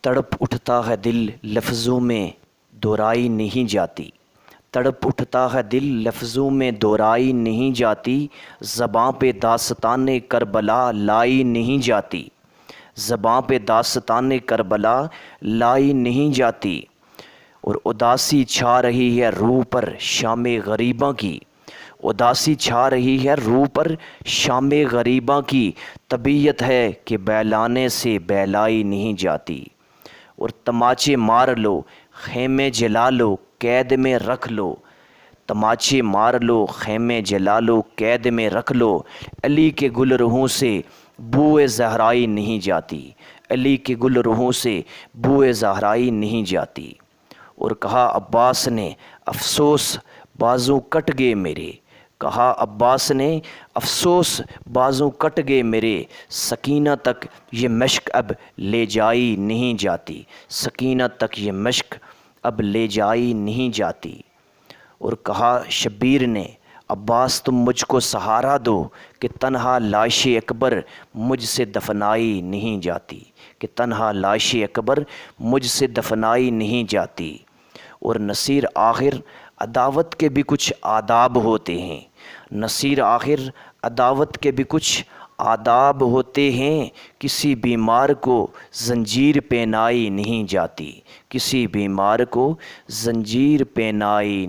تڑپ اٹھتا ہے دل لفظوں میں دہرائی نہیں جاتی، تڑپ اٹھتا ہے دل لفظوں میں دہرائی نہیں جاتی، زباں پہ داستان کربلا لائی نہیں جاتی، زباں پہ داستان کربلا لائی نہیں جاتی۔ اور اداسی چھا رہی ہے روح پر شام غریباں کی، اداسی چھا رہی ہے روح پر شام غریباں کی، طبیعت ہے کہ بہلانے سے بہلائی نہیں جاتی۔ اور تماچے مار لو خیمے جلا لو قید میں رکھ لو، تماچے مار لو خیمے جلا لو قید میں رکھ لو، علی کے گل رہوں سے بوئے زہرائی نہیں جاتی، علی کے گل رہوں سے بوئے زہرائی نہیں جاتی۔ اور کہا عباس نے افسوس بازو کٹ گئے میرے، کہا عباس نے افسوس بازو کٹ گئے میرے، سکینہ تک یہ مشق اب لے جائی نہیں جاتی، سکینہ تک یہ مشق اب لے جائی نہیں جاتی۔ اور کہا شبیر نے عباس تم مجھ کو سہارا دو کہ تنہا لاش اکبر مجھ سے دفنائی نہیں جاتی، کہ تنہا لاش اکبر مجھ سے دفنائی نہیں جاتی۔ اور نصیر آخر عداوت کے بھی کچھ آداب ہوتے ہیں، نصیر آخر عداوت کے بھی کچھ آداب ہوتے ہیں، کسی بیمار کو زنجیر پہنائی نہیں جاتی، کسی بیمار کو زنجیر پہنائی نہیں